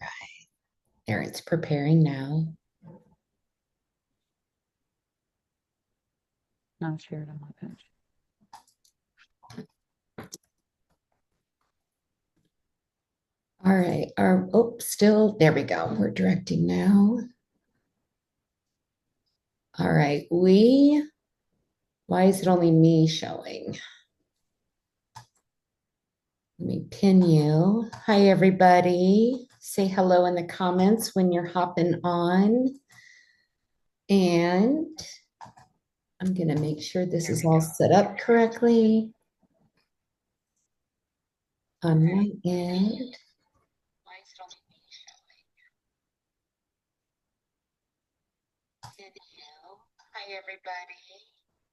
right. There, it's preparing now. Not shared on my page. All right. Still, there we go. We're directing now. All right. Why is it only me showing? Let me pin you. Hi, everybody. Say hello in the comments when you're hopping on. And I'm going to make sure this is all set up correctly on my end. Hi, everybody.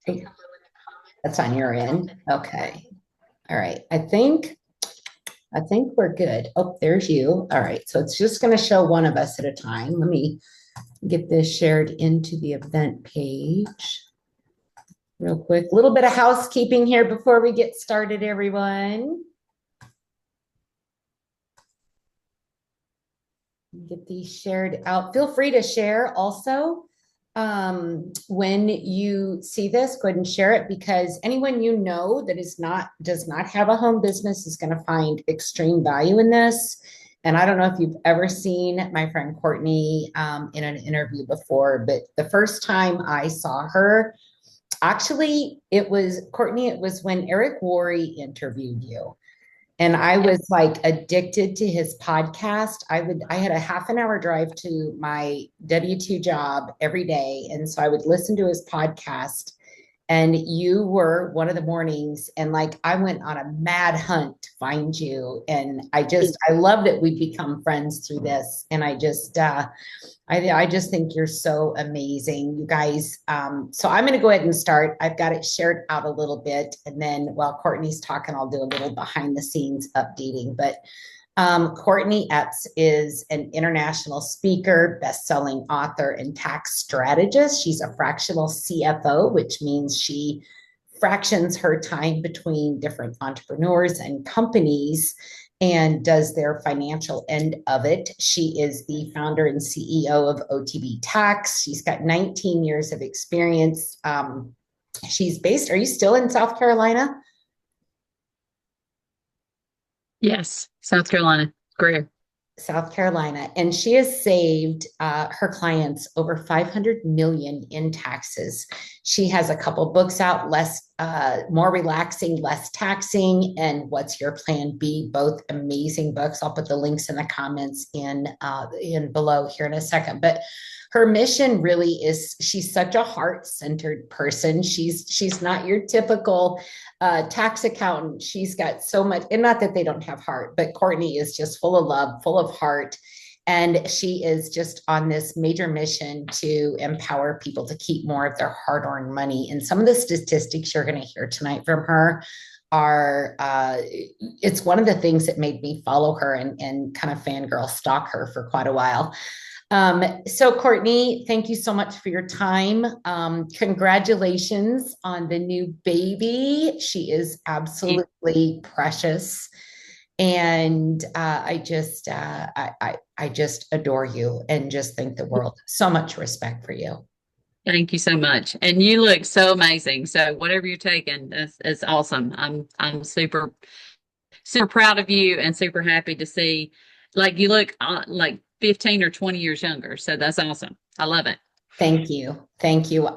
Say hello in the comments. That's on your end. Okay. All right. I think we're good. Oh, there's you. All right. So it's just going to show one of us at a time. Let me get this shared into the event page real quick. A little bit of housekeeping here before we get started, everyone. Get these shared out. Feel free to share also. When you see this, go ahead and share it, because anyone you know that does not have a home business is going to find extreme value in this. And I don't know if you've ever seen my friend Courtney in an interview before, but the first time I saw her, actually, it was Courtney. It was when Eric Worre interviewed you. And I was like addicted to his podcast. I had a half an hour drive to my W-2 job every day. And so I would listen to his podcast. And you were one of the mornings. And like I went on a mad hunt to find you. And I love that we've become friends through this. And I just think you're so amazing, you guys. So I'm going to go ahead and start. I've got it shared out a little bit. And then while Courtney's talking, I'll do a little behind the scenes updating. But Courtney Epps is an international speaker, best-selling author, and tax strategist. She's a fractional CFO, which means she fractions her time between different entrepreneurs and companies and does their financial end of it. She is the founder and CEO of OTB Tax. She's got 19 years of experience. She's based, are you still in South Carolina? Yes, South Carolina. Great. South Carolina, and she has saved her clients over 500 million in taxes. She has a couple books out, more relaxing, less taxing, and What's Your Plan B? Both amazing books. I'll put the links in the comments in below here in a second. But her mission really is, she's such a heart-centered person. She's not your typical tax accountant. She's got so much, and not that they don't have heart, but Courtney is just full of love, full of heart. And she is just on this major mission to empower people to keep more of their hard-earned money. And some of the statistics you're going to hear tonight from her are, it's one of the things that made me follow her and kind of fangirl stalk her for quite a while. So Courtney, thank you so much for your time. Congratulations on the new baby. She is absolutely precious. And I just adore you and just think the world. So much respect for you. Thank you so much. And you look so amazing. So whatever you're taking, that's awesome. I'm super, super proud of you and super happy to see, like, you look like 15 or 20 years younger. So that's awesome. I love it. Thank you. Thank you.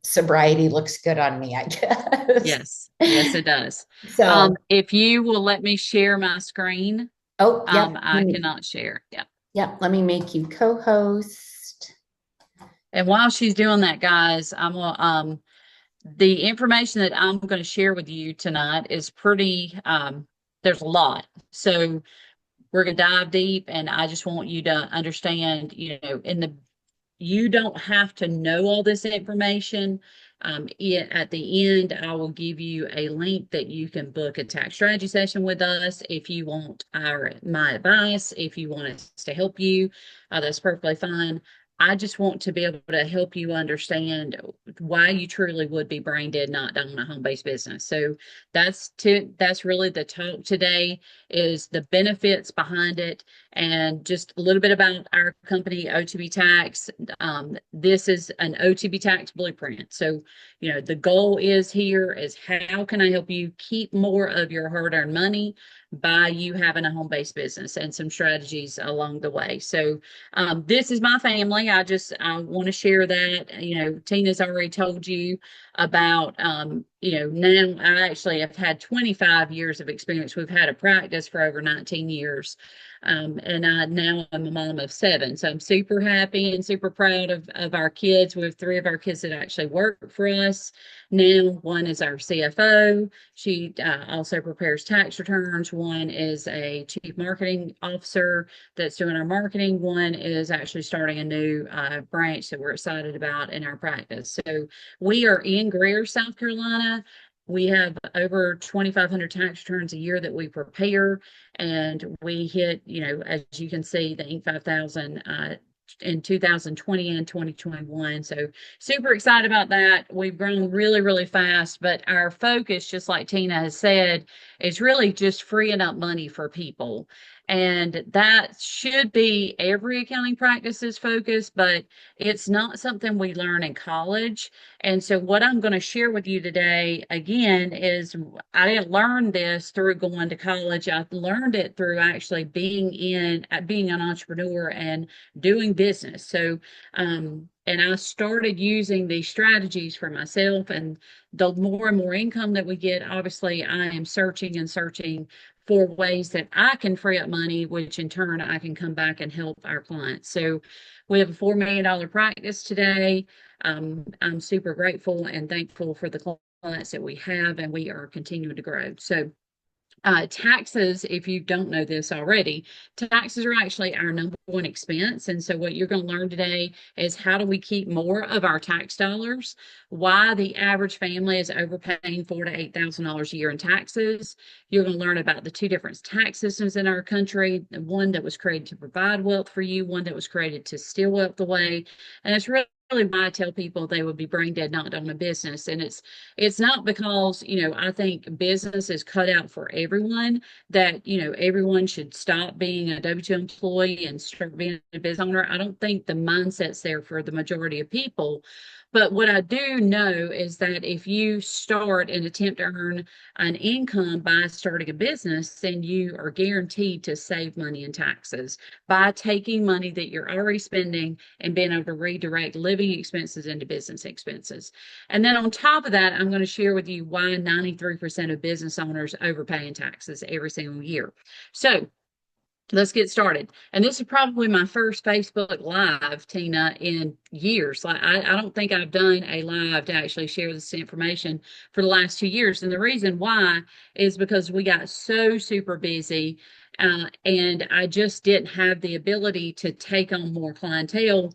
Sobriety looks good on me, I guess. Yes. Yes, it does. So, If you will let me share my screen, yep. I cannot share. Yeah. Yep. Let me make you co-host. And while she's doing that, guys, the information that I'm going to share with you tonight is pretty, there's a lot. So we're going to dive deep, and I just want you to understand, you don't have to know all this information. At the end, I will give you a link that you can book a tax strategy session with us if you want my advice, if you want us to help you, that's perfectly fine. I just want to be able to help you understand why you truly would be brain dead not doing a home-based business. So that's really the talk today, is the benefits behind it And just a little bit about our company, OTB Tax. This is an OTB Tax blueprint. So, the goal is here is how can I help you keep more of your hard-earned money by you having a home-based business and some strategies along the way. So, this is my family. I want to share that. Tina's already told you about, now I actually have had 25 years of experience. We've had a practice for over 19 years. And now I'm a mom of 7. So I'm super happy and super proud of our kids. We have 3 of our kids that actually work for us. Now, one is our CFO. She also prepares tax returns. One is a chief marketing officer that's doing our marketing. One is actually starting a new branch that we're excited about in our practice. So we are in Greer, South Carolina. We have over 2,500 tax returns a year that we prepare, and we hit, as you can see, the Inc. 5000 in 2020 and 2021. So super excited about that. We've grown really, really fast, but our focus, just like Tina has said, is really just freeing up money for people. And that should be every accounting practice's focus, but it's not something we learn in college. And so what I'm going to share with you today, again, is I didn't learn this through going to college. I learned it through actually being an entrepreneur and doing business. So, and I started using these strategies for myself. And the more and more income that we get, obviously, I am searching and searching for ways that I can free up money, which in turn I can come back and help our clients. So we have a $4 million practice today. I'm super grateful and thankful for the clients that we have, and we are continuing to grow. So taxes, if you don't know this already, taxes are actually our #1 expense. And so what you're going to learn today is how do we keep more of our tax dollars, why the average family is overpaying $4,000 to $8,000 a year in taxes. You're going to learn about the 2 different tax systems in our country, one that was created to provide wealth for you, one that was created to steal wealth away. And it's really why I tell people they would be brain dead not to own a business. And it's not because, I think business is cut out for everyone, that, everyone should stop being a W-2 employee and start being a business owner. I don't think the mindset's there for the majority of people. But what I do know is that if you start and attempt to earn an income by starting a business, then you are guaranteed to save money in taxes by taking money that you're already spending and being able to redirect living expenses into business expenses. And then on top of that, I'm going to share with you why 93% of business owners overpay in taxes every single year. So let's get started. And this is probably my first Facebook Live, Tina, in years. Like I don't think I've done a live to actually share this information for the last 2 years. And the reason why is because we got so super busy. And I just didn't have the ability to take on more clientele.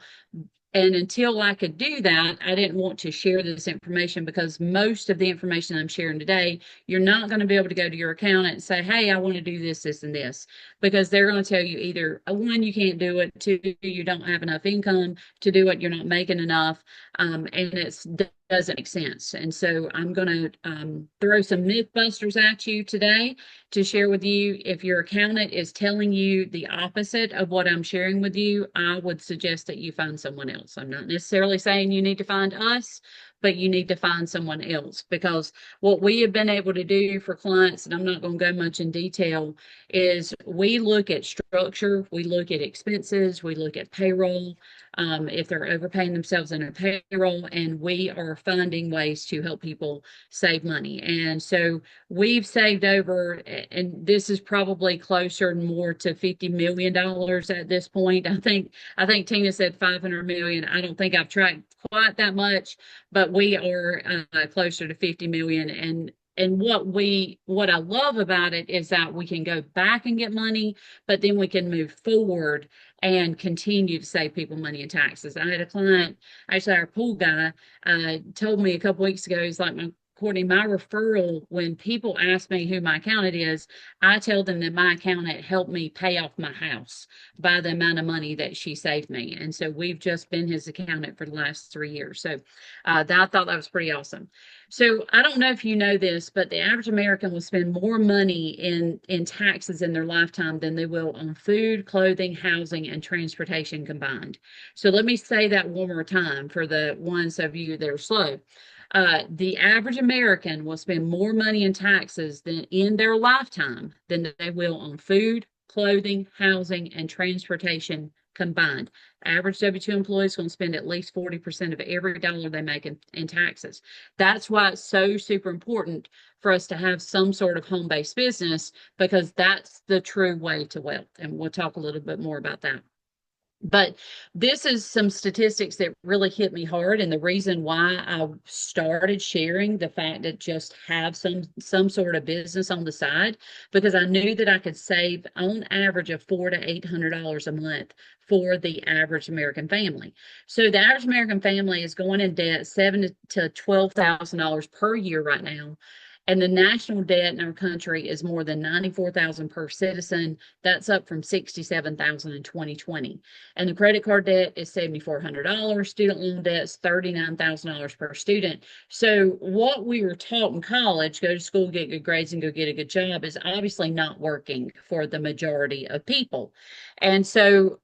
And until I could do that, I didn't want to share this information, because most of the information I'm sharing today, you're not going to be able to go to your accountant and say, hey, I want to do this, this, and this, because they're going to tell you either, one, you can't do it, 2, you don't have enough income to do it, you're not making enough, and it doesn't make sense. And so I'm going to throw some myth busters at you today to share with you. If your accountant is telling you the opposite of what I'm sharing with you, I would suggest that you find someone else. I'm not necessarily saying you need to find us, but you need to find someone else, because what we have been able to do for clients, and I'm not going to go much in detail, is we look at structure, we look at expenses, we look at payroll, if they're overpaying themselves in a payroll, and we are finding ways to help people save money. And so we've saved over, and this is probably closer more to $50 million at this point. I think Tina said 500 million. I don't think I've tracked quite that much, but we are closer to 50 million. And what I love about it is that we can go back and get money, but then we can move forward and continue to save people money in taxes. I had a client, actually our pool guy, told me a couple weeks ago, he's like, my Courtney, my referral, when people ask me who my accountant is, I tell them that my accountant helped me pay off my house by the amount of money that she saved me. And so we've just been his accountant for the last 3 years. So I thought that was pretty awesome. So I don't know if you know this, but the average American will spend more money in taxes in their lifetime than they will on food, clothing, housing, and transportation combined. So let me say that one more time for the ones of you that are slow. The average American will spend more money in taxes than in their lifetime than they will on food, clothing, housing, and transportation combined. Average W-2 employee is going to spend at least 40% of every dollar they make in taxes. That's why it's so super important for us to have some sort of home-based business, because that's the true way to wealth. And we'll talk a little bit more about that. But this is some statistics that really hit me hard, and the reason why I started sharing the fact that just have some sort of business on the side, because I knew that I could save on average of $400 to $800 a month for the average American family. So the average American family is going in debt $7,000 to $12,000 per year right now. And the national debt in our country is more than 94,000 per citizen. That's up from 67,000 in 2020. And the credit card debt is $7,400. Student loan debt is $39,000 per student. So what we were taught in college, go to school, get good grades, and go get a good job, is obviously not working for the majority of people. And so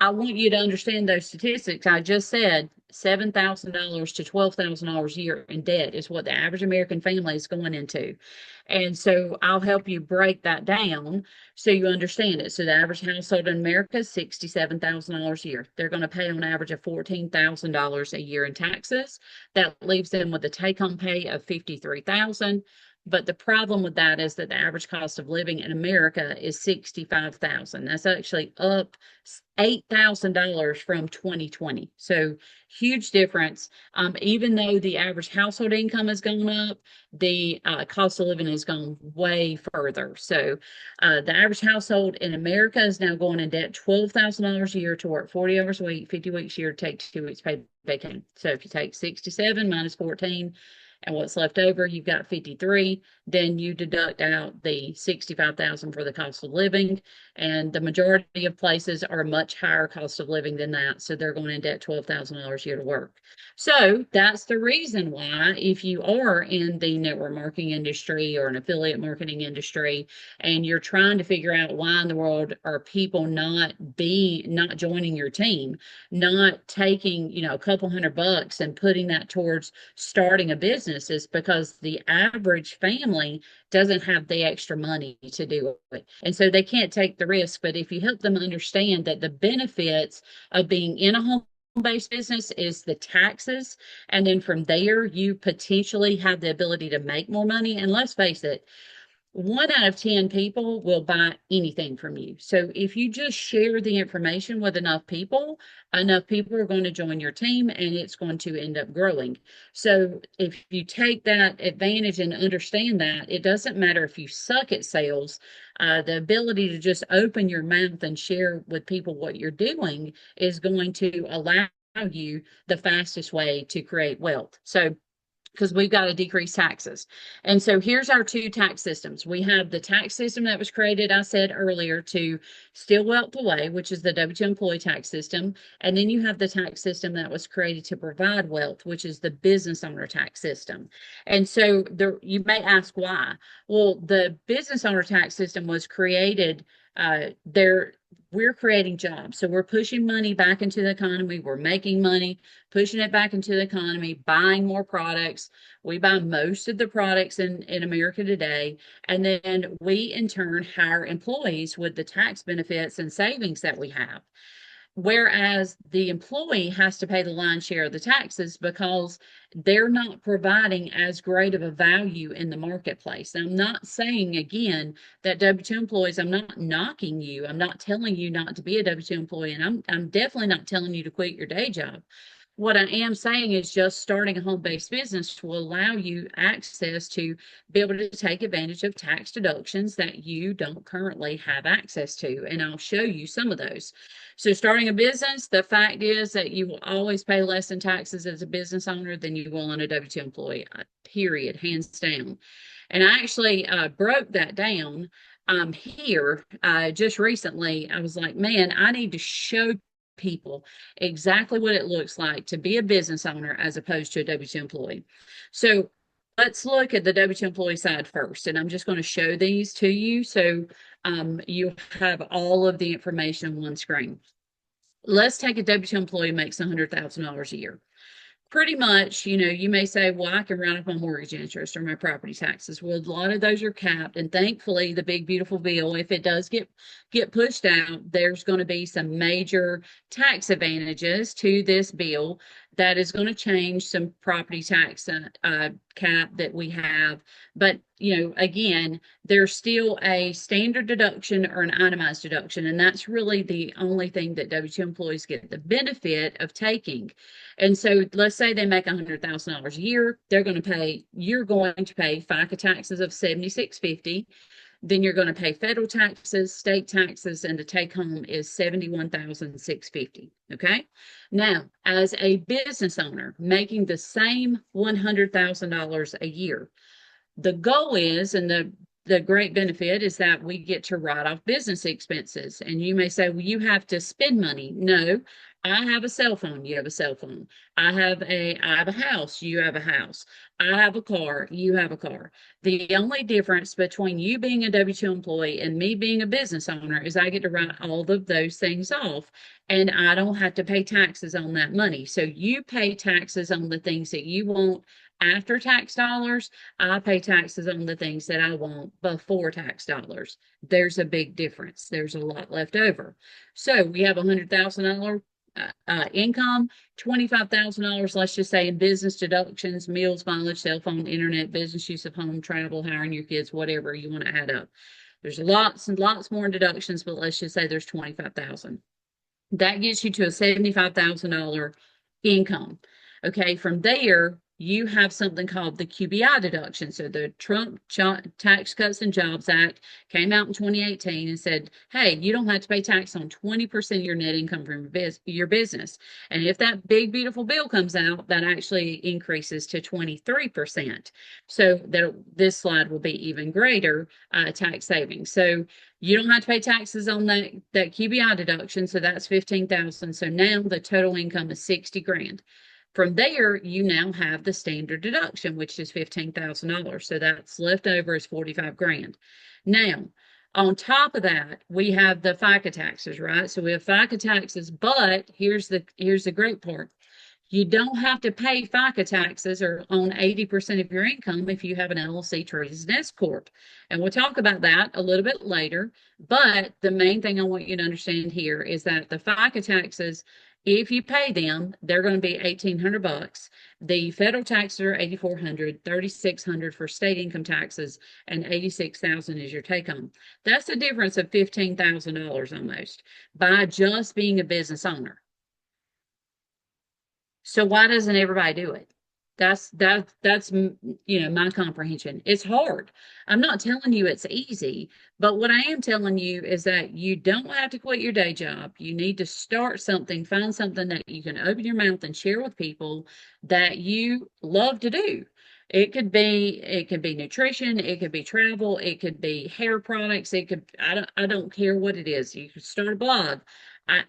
I want you to understand those statistics. I just said $7,000 to $12,000 a year in debt is what the average American family is going into. And so I'll help you break that down so you understand it. So the average household in America is $67,000 a year. They're going to pay on average of $14,000 a year in taxes. That leaves them with a take-home pay of $53,000. But the problem with that is that the average cost of living in America is $65,000. That's actually up $8,000 from 2020. So huge difference. Even though the average household income has gone up, the cost of living has gone way further. So the average household in America is now going in debt $12,000 a year to work 40 hours a week, 50 weeks a year, take 2 weeks paid vacation. So if you take 67 minus 14, and what's left over, you've got 53, then you deduct out the 65,000 for the cost of living. And the majority of places are much higher cost of living than that. So they're going in debt $12,000 a year to work. So that's the reason why, if you are in the network marketing industry or an affiliate marketing industry, and you're trying to figure out why in the world are people not joining your team, not taking, a couple $100 and putting that towards starting a business, is because the average family doesn't have the extra money to do it. And so they can't take the risk. But if you help them understand that the benefits of being in a home-based business is the taxes, and then from there you potentially have the ability to make more money. And let's face it, 1 out of 10 people will buy anything from you. So if you just share the information with enough people are going to join your team, and it's going to end up growing. So if you take that advantage and understand that, it doesn't matter if you suck at sales, the ability to just open your mouth and share with people what you're doing is going to allow you the fastest way to create wealth. So because we've got to decrease taxes. And so here's our two tax systems. We have the tax system that was created, I said earlier, to steal wealth away, which is the W-2 employee tax system. And then you have the tax system that was created to provide wealth, which is the business owner tax system. And so you may ask why. Well, the business owner tax system was created we're creating jobs. So we're pushing money back into the economy. We're making money, pushing it back into the economy, buying more products. We buy most of the products in America today. And then we, in turn, hire employees with the tax benefits and savings that we have. Whereas the employee has to pay the lion's share of the taxes because they're not providing as great of a value in the marketplace. I'm not saying, again, that W-2 employees, I'm not knocking you. I'm not telling you not to be a W-2 employee. And I'm definitely not telling you to quit your day job. what I am saying is just starting a home-based business will allow you access to be able to take advantage of tax deductions that you don't currently have access to. And I'll show you some of those. So starting a business, the fact is that you will always pay less in taxes as a business owner than you will on a W-2 employee, period, hands down. And I actually broke that down here just recently. I was like, man, I need to show people exactly what it looks like to be a business owner as opposed to a W-2 employee. So let's look at the W-2 employee side first. And I'm just going to show these to you so you have all of the information on one screen. Let's take a W-2 employee who makes $100,000 a year. Pretty much, you may say, well, I can run up my mortgage interest or my property taxes. Well, a lot of those are capped. And thankfully, the big, beautiful bill, if it does get pushed out, there's going to be some major tax advantages to this bill that is going to change some property tax cap that we have. But, again, there's still a standard deduction or an itemized deduction. And that's really the only thing that W-2 employees get the benefit of taking. And so let's say they make $100,000 a year, you're going to pay FICA taxes of $76.50. Then you're going to pay federal taxes, state taxes, and the take home is $71,650. Okay. Now, as a business owner making the same $100,000 a year, the goal is, and the great benefit is that we get to write off business expenses. And you may say, well, you have to spend money. No, I have a cell phone. You have a cell phone. I have a house. You have a house. I have a car. You have a car. The only difference between you being a W-2 employee and me being a business owner is I get to write all of those things off and I don't have to pay taxes on that money. So you pay taxes on the things that you want after tax dollars. I pay taxes on the things that I want before tax dollars. There's a big difference. There's a lot left over. So we have $100,000 income, $25,000, let's just say in business deductions, meals, mileage, cell phone, internet, business use of home, travel, hiring your kids, whatever you want to add up. There's lots and lots more deductions, but let's just say there's 25,000. That gets you to a $75,000 income. Okay, from there, you have something called the QBI deduction. So the Trump Tax Cuts and Jobs Act came out in 2018 and said, hey, you don't have to pay tax on 20% of your net income from your business. And if that big, beautiful bill comes out, that actually increases to 23%. So this slide will be even greater tax savings. So you don't have to pay taxes on that QBI deduction. So that's 15,000. So now the total income is 60 grand. From there, you now have the standard deduction, which is $15,000. So that's left over is 45 grand. Now, on top of that, we have the FICA taxes, right? So we have FICA taxes, but here's the great part. You don't have to pay FICA taxes or on 80% of your income if you have an LLC treated as an S Corp. And we'll talk about that a little bit later. But the main thing I want you to understand here is that the FICA taxes, if you pay them, they're going to be $1,800. The federal taxes are $8,400, $3,600 for state income taxes, and $86,000 is your take home. That's a difference of $15,000 almost by just being a business owner. So why doesn't everybody do it? That's my comprehension. It's hard. I'm not telling you it's easy, but what I am telling you is that you don't have to quit your day job. You need to start something, find something that you can open your mouth and share with people that you love to do. It could be nutrition, it could be travel, it could be hair products, I don't care what it is. You could start a blog.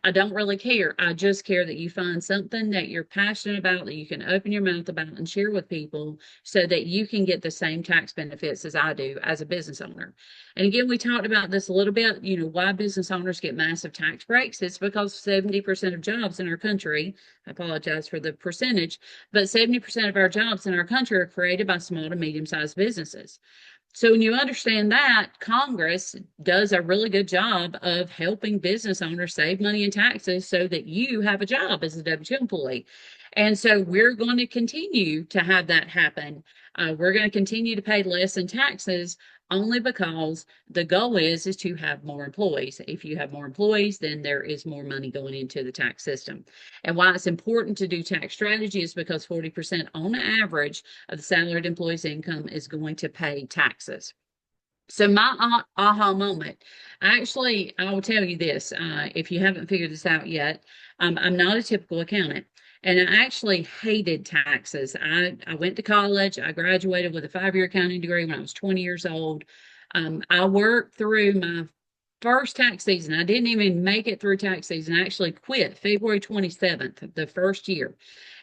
I don't really care. I just care that you find something that you're passionate about, that you can open your mouth about and share with people so that you can get the same tax benefits as I do as a business owner. And again, we talked about this a little bit, why business owners get massive tax breaks. It's because 70% of jobs in our country, I apologize for the percentage, but 70% of our jobs in our country are created by small to medium-sized businesses. So when you understand that, Congress does a really good job of helping business owners save money in taxes so that you have a job as a W-2 employee. And so we're going to continue to have that happen. We're going to continue to pay less in taxes only because the goal is to have more employees. If you have more employees, then there is more money going into the tax system. And why it's important to do tax strategy is because 40% on average of the salaried employee's income is going to pay taxes. So my aha moment, actually, I will tell you this, if you haven't figured this out yet, I'm not a typical accountant. And I actually hated taxes. I went to college. I graduated with a 5-year accounting degree when I was 20 years old. I worked through my first tax season. I didn't even make it through tax season. I actually quit February 27th, the first year.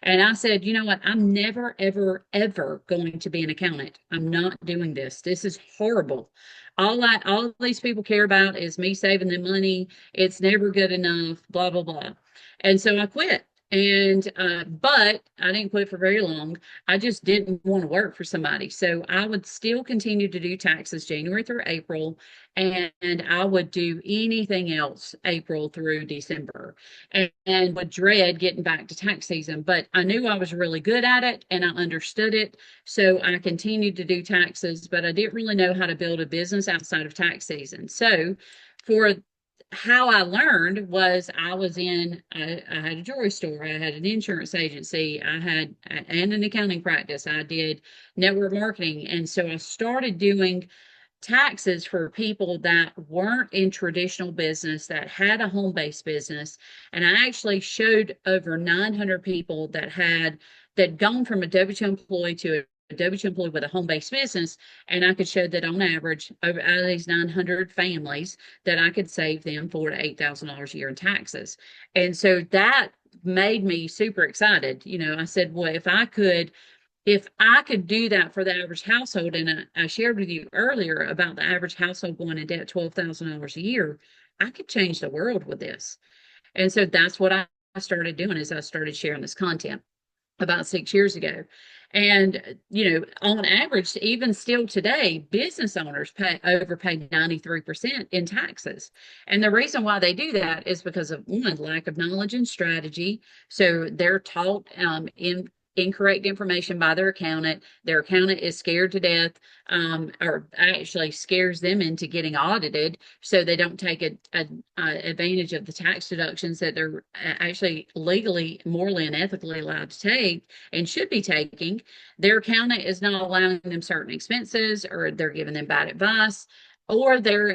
And I said, you know what? I'm never, ever, ever going to be an accountant. I'm not doing this. This is horrible. All these people care about is me saving them money. It's never good enough, blah, blah, blah. And so I quit. And but I didn't quit for very long. I just didn't want to work for somebody. So I would still continue to do taxes January through April, and I would do anything else April through December, and would dread getting back to tax season. But I knew I was really good at it and I understood it. So I continued to do taxes, but I didn't really know how to build a business outside of tax season. So for how I learned was I had a jewelry store, I had an insurance agency, and an accounting practice. I did network marketing. And so I started doing taxes for people that weren't in traditional business, that had a home-based business. And I actually showed over 900 people that gone from a W-2 employee to a W-2 employee with a home-based business. And I could show that on average, over out of these 900 families, that I could save them $4,000 to $8,000 a year in taxes. And so that made me super excited. I said, well, if I could do that for the average household, and I shared with you earlier about the average household going in debt $12,000 a year, I could change the world with this. And so that's what I started doing is I started sharing this content about 6 years ago. And, on average, even still today, business owners overpay 93% in taxes. And the reason why they do that is because of one, lack of knowledge and strategy. So they're taught in incorrect information by their accountant. Their accountant is scared to death, or actually scares them into getting audited, so they don't take advantage of the tax deductions that they're actually legally, morally, and ethically allowed to take and should be taking. Their accountant is not allowing them certain expenses, or they're giving them bad advice, or their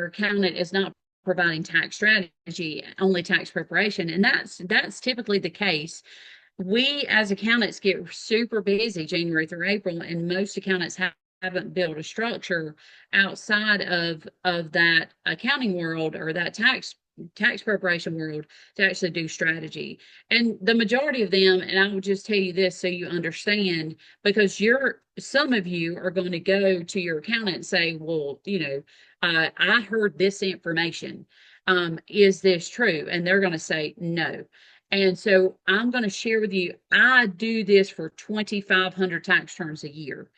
accountant is not providing tax strategy, only tax preparation. And that's typically the case. We as accountants get super busy January through April, and most accountants haven't built a structure outside of that accounting world or that tax preparation world to actually do strategy. And the majority of them, and I will just tell you this so you understand, because some of you are going to go to your accountant and say, well, I heard this information. Is this true? And they're going to say no. And so I'm going to share with you, I do this for 2,500 tax returns a year.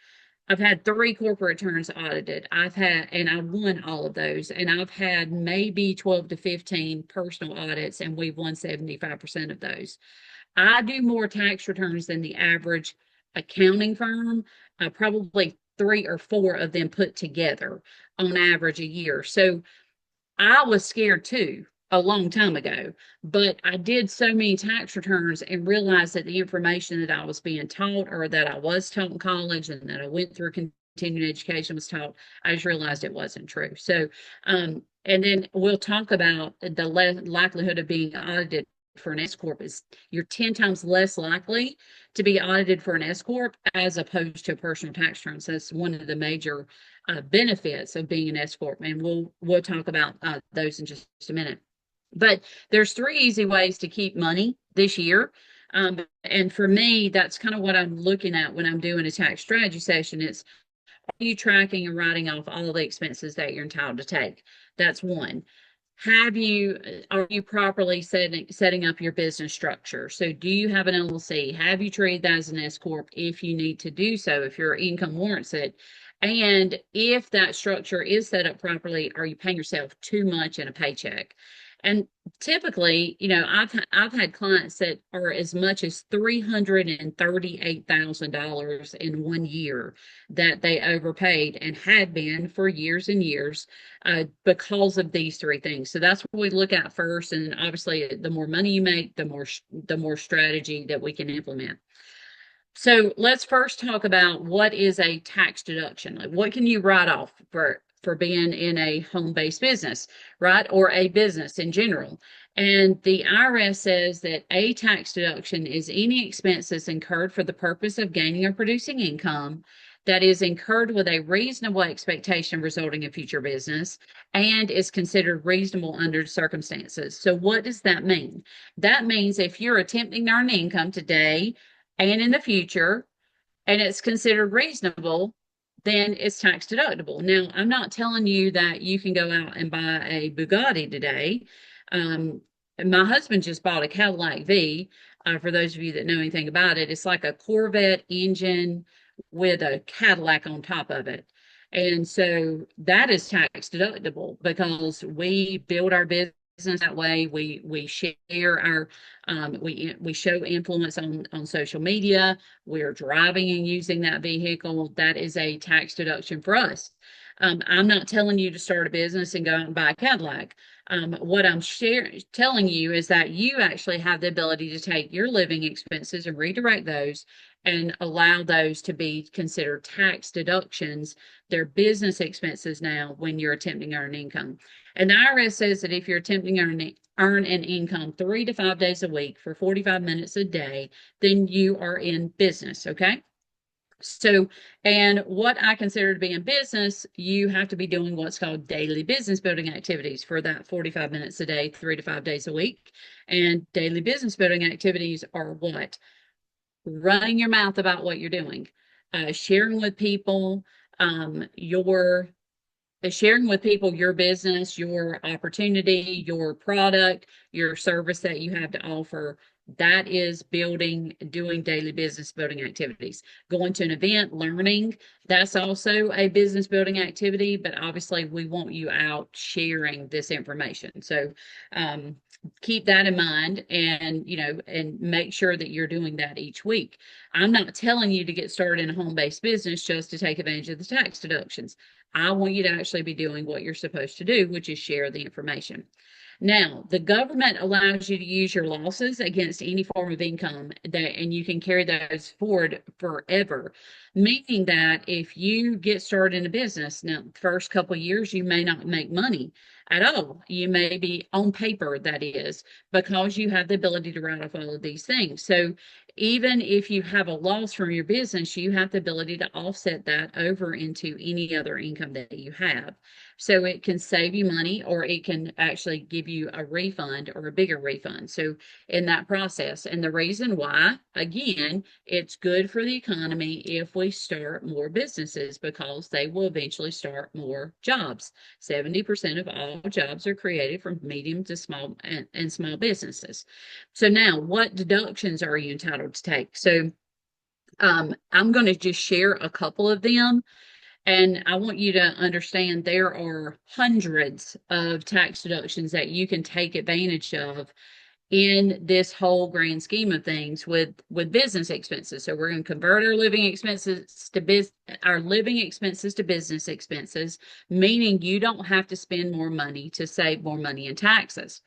I've had 3 corporate returns audited. And I won all of those. And I've had maybe 12 to 15 personal audits, and we've won 75% of those. I do more tax returns than the average accounting firm, probably 3 or 4 of them put together on average a year. So I was scared too a long time ago, but I did so many tax returns and realized that the information that I was being taught, or that I was taught in college and that I went through continuing education was taught, I just realized it wasn't true. So, and then we'll talk about the likelihood of being audited for an S corp is you're 10 times less likely to be audited for an S corp as opposed to a personal tax return. So that's one of the major benefits of being an S corp, and we'll talk about those in just a minute. But there's 3 easy ways to keep money this year. And for me, that's kind of what I'm looking at when I'm doing a tax strategy session. It's, are you tracking and writing off all the expenses that you're entitled to take? That's one. Are you properly setting up your business structure? So do you have an LLC? Have you treated that as an S corp if you need to do so, if your income warrants it? And if that structure is set up properly, are you paying yourself too much in a paycheck? And typically, I've had clients that are as much as $338,000 in 1 year that they overpaid and had been for years and years because of these three things. So that's what we look at first. And obviously, the more money you make, the more strategy that we can implement. So let's first talk about what is a tax deduction. Like what can you write off for being in a home-based business, right? Or a business in general. And the IRS says that a tax deduction is any expenses incurred for the purpose of gaining or producing income that is incurred with a reasonable expectation of resulting in future business and is considered reasonable under circumstances. So what does that mean? That means if you're attempting to earn income today and in the future, and it's considered reasonable, then it's tax deductible. Now, I'm not telling you that you can go out and buy a Bugatti today. Um, my husband just bought a Cadillac V. For those of you that know anything about it, it's like a Corvette engine with a Cadillac on top of it. And so that is tax deductible because we build our business that way. We share our we show influence on social media. We're driving and using that vehicle. That is a tax deduction for us. I'm not telling you to start a business and go out and buy a Cadillac. What I'm telling you is that you actually have the ability to take your living expenses and redirect those and allow those to be considered tax deductions. They're business expenses now when you're attempting to earn income. And the IRS says that if you're attempting to earn an income 3 to 5 days a week for 45 minutes a day, then you are in business. Okay. So, and what I consider to be in business, you have to be doing what's called daily business building activities for that 45 minutes a day, 3 to 5 days a week. And daily business building activities are what? Running your mouth about what you're doing, sharing with people your sharing with people your business, your opportunity, your product, your service that you have to offer. That is doing daily business building activities. Going to an event, learning, that's also a business building activity, but obviously we want you out sharing this information. So keep that in mind and make sure that you're doing that each week. I'm not telling you to get started in a home-based business just to take advantage of the tax deductions. I want you to actually be doing what you're supposed to do, which is share the information. Now, the government allows you to use your losses against any form of income and you can carry those forward forever. Meaning that if you get started in a business, now the first couple of years you may not make money at all. You may be on paper, that is, because you have the ability to write off all of these things. So even if you have a loss from your business, you have the ability to offset that over into any other income that you have. So it can save you money or it can actually give you a refund or a bigger refund. So in that process, and the reason why, again, it's good for the economy if we start more businesses because they will eventually start more jobs. 70% of all jobs are created from medium to small and small businesses. So now what deductions are you entitled to take? So I'm going to just share a couple of them. And I want you to understand there are hundreds of tax deductions that you can take advantage of in this whole grand scheme of things with business expenses. So we're going to convert our living expenses to business expenses, meaning you don't have to spend more money to save more money in taxes.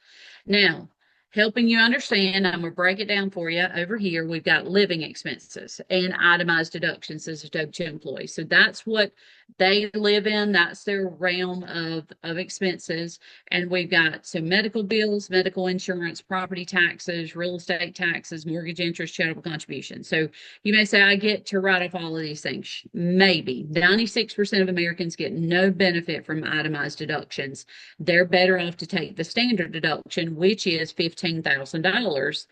Now, helping you understand, I'm going to break it down for you over here. We've got living expenses and itemized deductions as a W-2 employee. So that's what they live in. That's their realm of expenses. And we've got some medical bills, medical insurance, property taxes, real estate taxes, mortgage interest, charitable contributions. So you may say, I get to write off all of these things. Maybe. 96% of Americans get no benefit from itemized deductions. They're better off to take the standard deduction, which is $15,000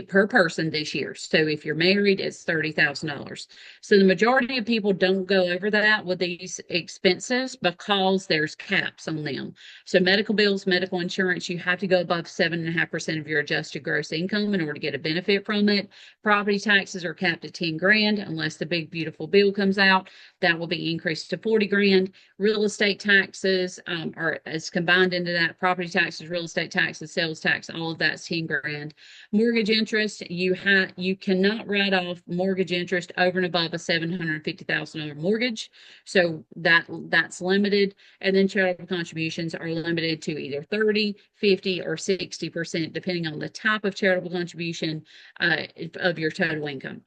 per person this year. So if you're married, it's $30,000. So the majority of people don't go over that. that with these expenses because there's caps on them. So medical bills, medical insurance, you have to go above 7.5% of your adjusted gross income in order to get a benefit from it. Property taxes are capped at 10 grand unless the big beautiful bill comes out. That will be increased to 40 grand. Real estate taxes are as combined into that. Property taxes, real estate taxes, sales tax, all of that's 10 grand. Mortgage interest, you cannot write off mortgage interest over and above a $750,000 mortgage. So that's limited. And then charitable contributions are limited to either 30, 50, or 60%, depending on the type of charitable contribution of your total income.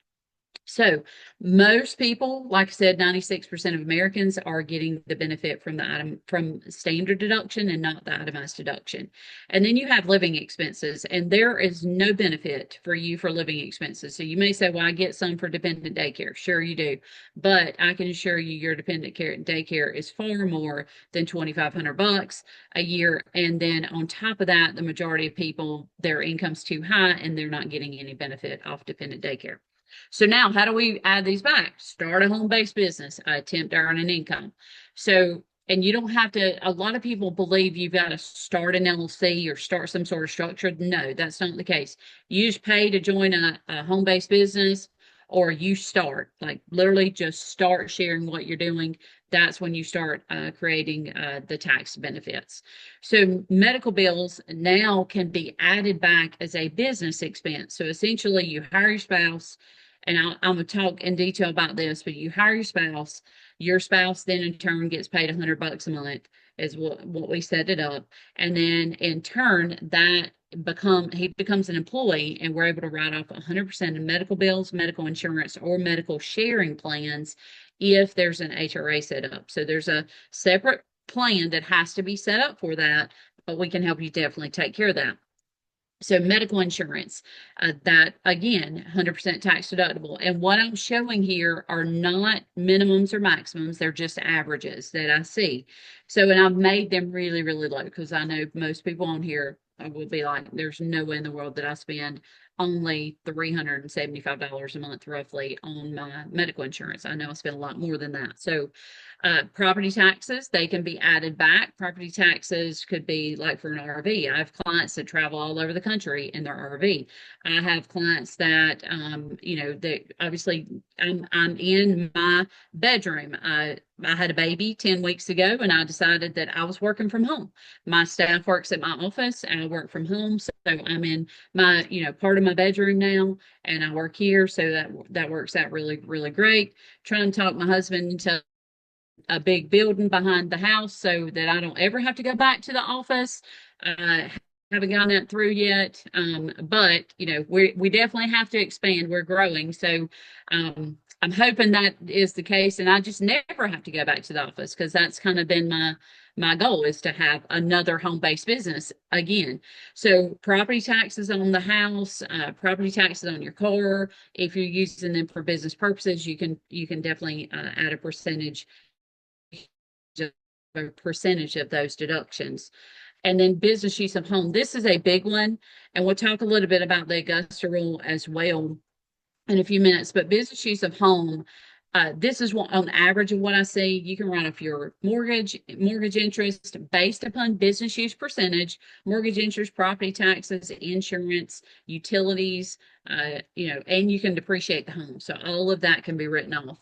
So most people, like I said, 96% of Americans are getting the benefit from the item from standard deduction and not the itemized deduction. And then you have living expenses, and there is no benefit for you for living expenses. So you may say, well, I get some for dependent daycare. Sure you do. But I can assure you your dependent care daycare is far more than $2,500 a year. And then on top of that, the majority of people, their income's too high and they're not getting any benefit off dependent daycare. So now how do we add these back? Start a home-based business, attempt to earn an income. So, and you don't have to, a lot of people believe you've got to start an LLC or start some sort of structure. No, that's not the case. You just pay to join a home-based business, or you start, like literally just start sharing what you're doing. That's when you start creating the tax benefits. So medical bills now can be added back as a business expense. So essentially you hire your spouse, and I'm going to talk in detail about this, but you hire your spouse then in turn gets paid $100 a month is what we set it up. And then in turn that he becomes an employee, and we're able to write off 100% of medical bills, medical insurance, or medical sharing plans if there's an HRA set up. So there's a separate plan that has to be set up for that, but we can help you definitely take care of that. So medical insurance, that again, 100% tax deductible. And what I'm showing here are not minimums or maximums. They're just averages that I see. So, and I've made them really, really low because I know most people on here will be like, there's no way in the world that I spend only $375 a month roughly on my medical insurance. I know I spend a lot more than that. So property taxes, they can be added back. Property taxes could be like for an RV. I have clients that travel all over the country in their RV. I have clients that, they obviously I'm in my bedroom. I had a baby 10 weeks ago, and I decided that I was working from home. My staff works at my office and I work from home. So I'm in my, part of my bedroom now, and I work here. So that works out really, really great. Trying to talk my husband into a big building behind the house so that I don't ever have to go back to the office. Haven't gotten that through yet. But we definitely have to expand. We're growing. So I'm hoping that is the case, and I just never have to go back to the office, because that's kind of been my goal, is to have another home-based business again. So property taxes on the house, property taxes on your car. If you're using them for business purposes, you can definitely add a percentage of those deductions. And then business use of home. This is a big one, and we'll talk a little bit about the Augusta rule as well in a few minutes. But business use of home, this is what, on average of what I see, you can write off your mortgage interest based upon business use percentage, mortgage interest, property taxes, insurance, utilities, and you can depreciate the home. So all of that can be written off.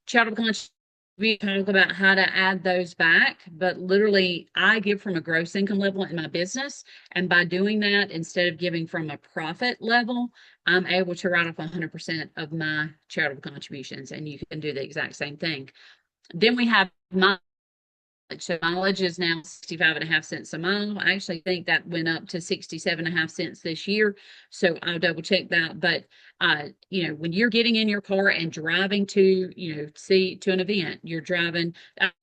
Charitable contributions, we talk about how to add those back, but literally I give from a gross income level in my business. And by doing that, instead of giving from a profit level, I'm able to write off 100% of my charitable contributions, and you can do the exact same thing. Then we have my so mileage is now 65.5 cents a mile. I actually think that went up to 67.5 cents this year. So I'll double check that. But, when you're getting in your car and driving to, to an event, you're driving.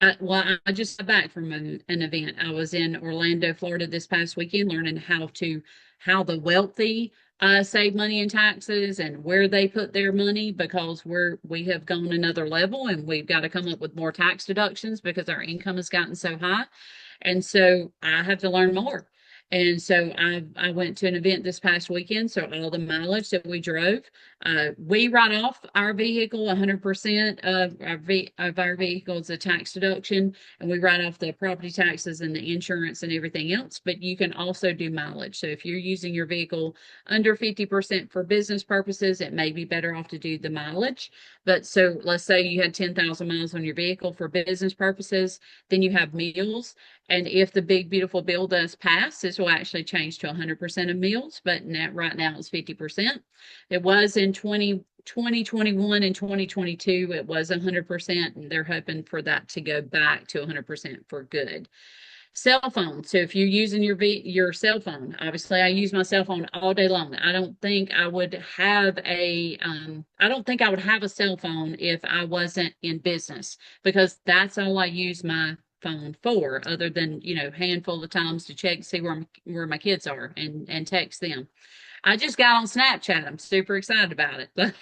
I just got back from an event. I was in Orlando, Florida this past weekend, learning how the wealthy save money in taxes and where they put their money, because we have gone another level, and we've got to come up with more tax deductions because our income has gotten so high. And so I have to learn more. And so I went to an event this past weekend. So all the mileage that we drove, we write off our vehicle. 100% of our vehicle is a tax deduction, and we write off the property taxes and the insurance and everything else. But you can also do mileage. So if you're using your vehicle under 50% for business purposes, it may be better off to do the mileage. But so let's say you had 10,000 miles on your vehicle for business purposes, then you have meals. And if the big beautiful bill does pass, this will actually change to 100% of meals, but now, right now it's 50%. It was in 2021 and 2022, it was 100%, and they're hoping for that to go back to 100% for good. Cell phone. So if you're using your cell phone, obviously I use my cell phone all day long. I don't think I would have a cell phone if I wasn't in business, because that's all I use my phone for, other than, handful of times to check, see where my kids are, and text them. I just got on Snapchat. I'm super excited about it. But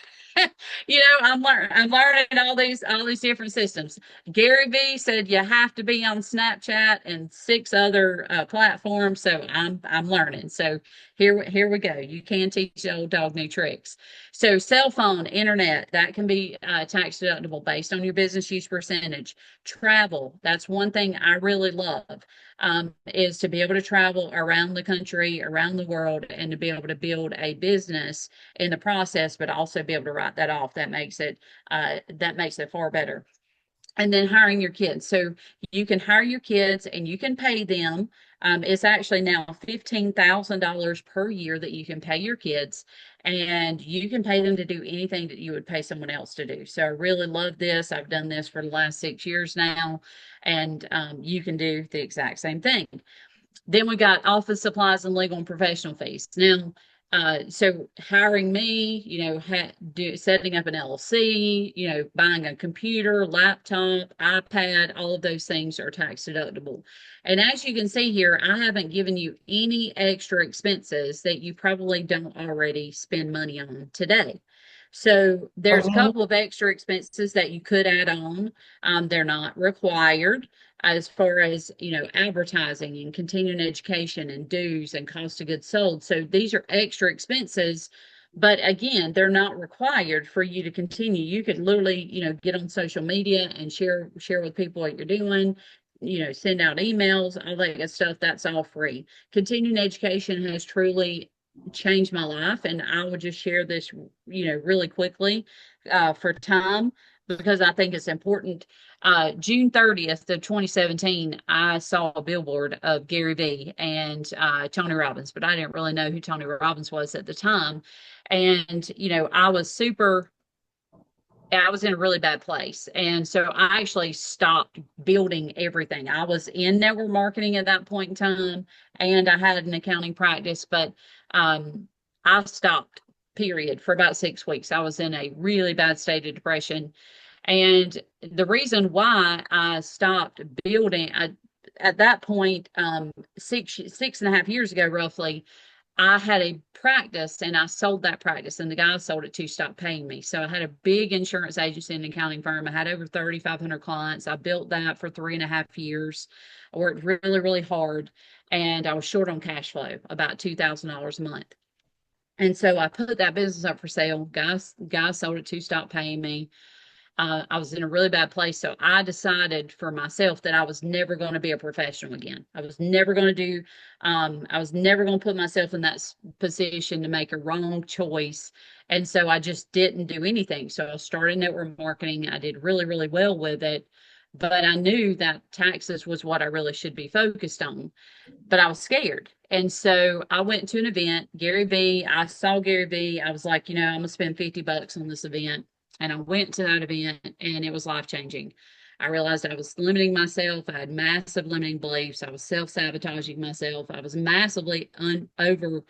I'm learning all these different systems. Gary Vee said you have to be on Snapchat and 6 other platforms. So I'm learning. So here we go. You can teach the old dog new tricks. So cell phone, internet, that can be tax deductible based on your business use percentage. Travel, that's one thing I really love, is to be able to travel around the country, around the world, and to be able to build a business in the process, but also be able to write that off. That makes it far better. And then hiring your kids. So you can hire your kids and you can pay them. It's actually now $15,000 per year that you can pay your kids, and you can pay them to do anything that you would pay someone else to do. So I really love this. I've done this for the last 6 years now, and you can do the exact same thing. Then we got office supplies and legal and professional fees. Now, so hiring me, setting up an LLC, buying a computer, laptop, iPad, all of those things are tax deductible. And as you can see here, I haven't given you any extra expenses that you probably don't already spend money on today. So there's a Courtney, couple of extra expenses that you could add on. They're not required, as far as, advertising and continuing education and dues and cost of goods sold. So these are extra expenses, but again, they're not required for you to continue. You could literally, get on social media and share with people what you're doing, send out emails, all that good stuff. That's all free. Continuing education has truly changed my life, and I would just share this, really quickly, for time, because I think it's important. June 30th of 2017, I saw a billboard of Gary Vee and Tony Robbins, but I didn't really know who Tony Robbins was at the time. And, I was in a really bad place. And so I actually stopped building everything. I was in network marketing at that point in time, and I had an accounting practice, but I stopped, period, for about 6 weeks. I was in a really bad state of depression. And the reason why I stopped building, at that point, 6.5 years ago, roughly, I had a practice and I sold that practice, and the guy I sold it to stopped paying me. So I had a big insurance agency and accounting firm. I had over 3,500 clients. I built that for 3.5 years. I worked really, really hard, and I was short on cash flow, about $2,000 a month. And so I put that business up for sale. Guys sold it to, stopped paying me. I was in a really bad place. So I decided for myself that I was never going to be a professional again. I was never going to put myself in that position to make a wrong choice. And so I just didn't do anything. So I started network marketing. I did really, really well with it. But I knew that taxes was what I really should be focused on, but I was scared. And so I went to an event, Gary Vee. I saw Gary Vee. I was like, I'm gonna spend $50 on this event. And I went to that event, and it was life changing. I realized I was limiting myself. I had massive limiting beliefs. I was self-sabotaging myself. I was massively under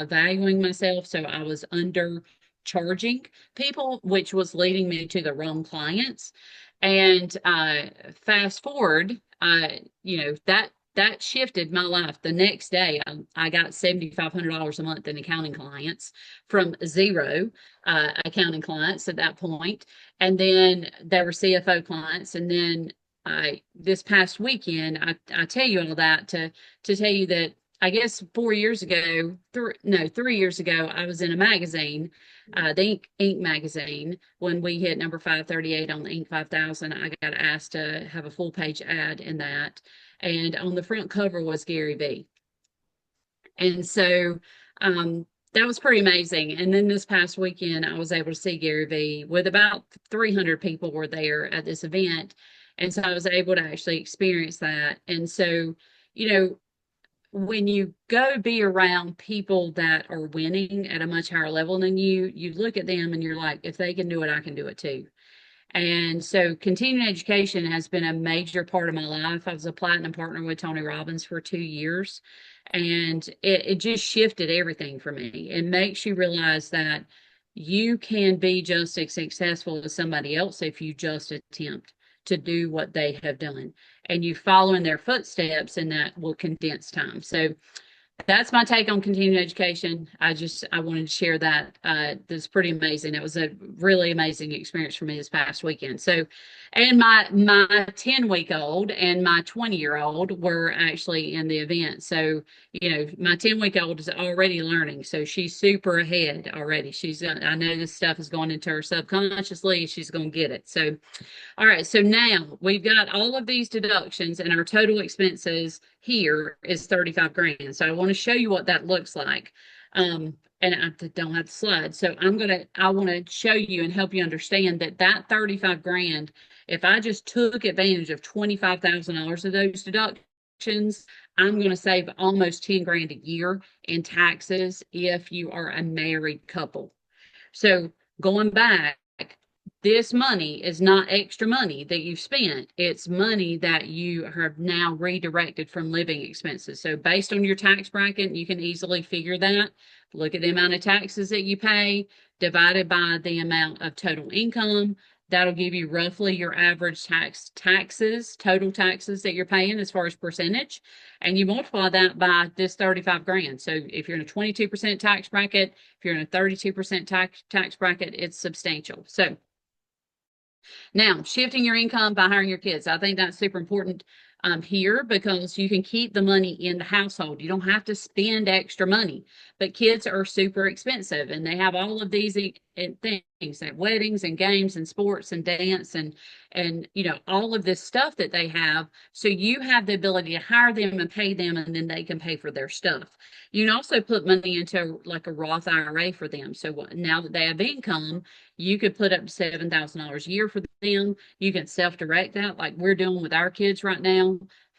valuing myself. So I was undercharging people, which was leading me to the wrong clients. And fast forward, that shifted my life. The next day, I got $7,500 a month in accounting clients from zero accounting clients at that point. And then there were CFO clients. And then I this past weekend, I tell you all that to tell you that I guess 4 years ago, no, 3 years ago, I was in a magazine, the Inc magazine. When we hit number 538 on the Inc 5000, I got asked to have a full page ad in that, and on the front cover was Gary V. And so that was pretty amazing. And then this past weekend, I was able to see Gary Vee with about 300 people were there at this event. And so I was able to actually experience that. And so, you know, when you go be around people that are winning at a much higher level than you look at them and you're like, if they can do it, I can do it too. And so continuing education has been a major part of my life. I was a platinum partner with Tony Robbins for 2 years, and it just shifted everything for me. It makes you realize that you can be just as successful as somebody else if you just attempt to do what they have done. And you follow in their footsteps, and that will condense time. So that's my take on continuing education. I wanted to share that. That's pretty amazing. It was a really amazing experience for me this past weekend. So, and my 10-week-old and my 20-year-old were actually in the event. So, my 10-week-old is already learning. So she's super ahead already. I know this stuff is going into her subconsciously. She's going to get it. So all right, so now we've got all of these deductions and our total expenses here is 35 grand. So I want to show you what that looks like. And I don't have the slide. So I want to show you and help you understand that 35 grand, if I just took advantage of $25,000 of those deductions, I'm going to save almost 10 grand a year in taxes if you are a married couple. So going back, this money is not extra money that you've spent. It's money that you have now redirected from living expenses. So based on your tax bracket, you can easily figure that. Look at the amount of taxes that you pay divided by the amount of total income. That'll give you roughly your average total taxes that you're paying as far as percentage. And you multiply that by this 35 grand. So if you're in a 22% tax bracket, if you're in a 32% tax bracket, it's substantial. So now, shifting your income by hiring your kids. I think that's super important here because you can keep the money in the household. You don't have to spend extra money, but kids are super expensive and they have all of these things like weddings and games and sports and dance and all of this stuff that they have. So you have the ability to hire them and pay them, and then they can pay for their stuff. You can also put money into like a Roth IRA for them. So now that they have income, you could put up to $7,000 a year for them. You can self-direct that like we're doing with our kids right now.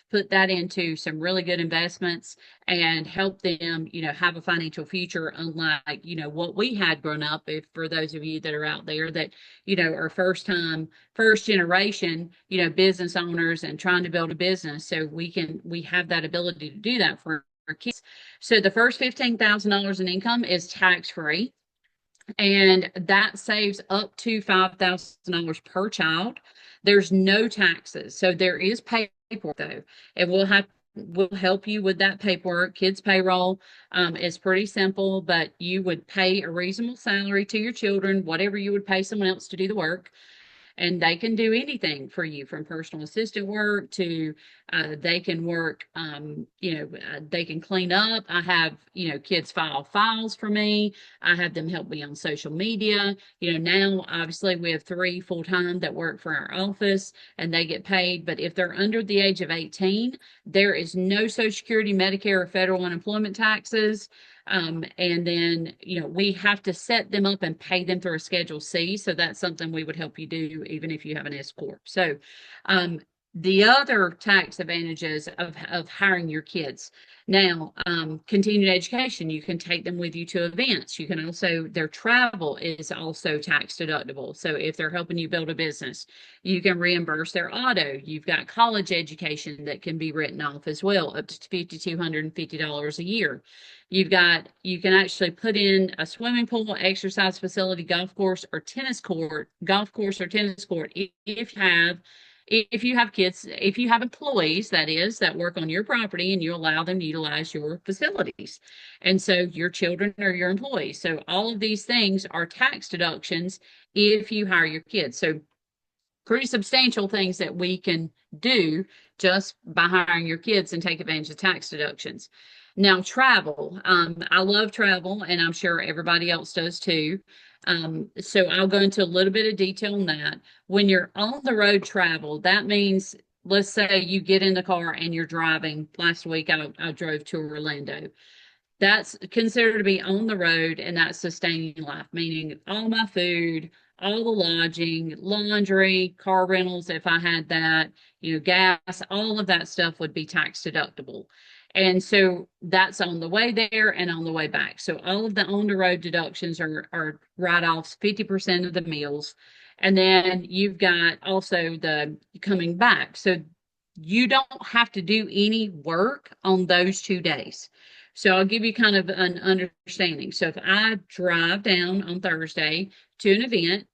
Put that into some really good investments and help them, have a financial future, unlike, what we had grown up. If for those of you that are out there that, are first generation, business owners and trying to build a business. So we have that ability to do that for our kids. So the first $15,000 in income is tax free. And that saves up to $5,000 per child. There's no taxes. So there is paperwork though. And we'll help you with that paperwork. Kids payroll is pretty simple, but you would pay a reasonable salary to your children, whatever you would pay someone else to do the work. And they can do anything for you, from personal assistant work to they can work, they can clean up. I have, kids file files for me. I have them help me on social media. Now obviously we have 3 full-time that work for our office and they get paid. But if they're under the age of 18, there is no Social Security, Medicare, or federal unemployment taxes. And then, we have to set them up and pay them through a Schedule C. So that's something we would help you do, even if you have an S Corp. So, the other tax advantages of hiring your kids. Now, continued education, you can take them with you to events. You can also, their travel is also tax deductible. So if they're helping you build a business, you can reimburse their auto. You've got college education that can be written off as well, up to $5,250 a year. You can actually put in a swimming pool, exercise facility, golf course or tennis court, if you have kids, if you have employees, that is, that work on your property and you allow them to utilize your facilities. And so your children are your employees. So all of these things are tax deductions if you hire your kids. So pretty substantial things that we can do just by hiring your kids and take advantage of tax deductions. Now, travel. I love travel, and I'm sure everybody else does too. So I'll go into a little bit of detail on that. When you're on the road travel, that means, let's say you get in the car and you're driving. Last week, I drove to Orlando. That's considered to be on the road, and that's sustaining life, meaning all my food, all the lodging, laundry, car rentals, if I had that, gas, all of that stuff would be tax deductible. And so that's on the way there and on the way back. So all of the on the road deductions are write-offs, 50% of the meals. And then you've got also the coming back. So you don't have to do any work on those 2 days. So I'll give you kind of an understanding. So if I drive down on Thursday to an event,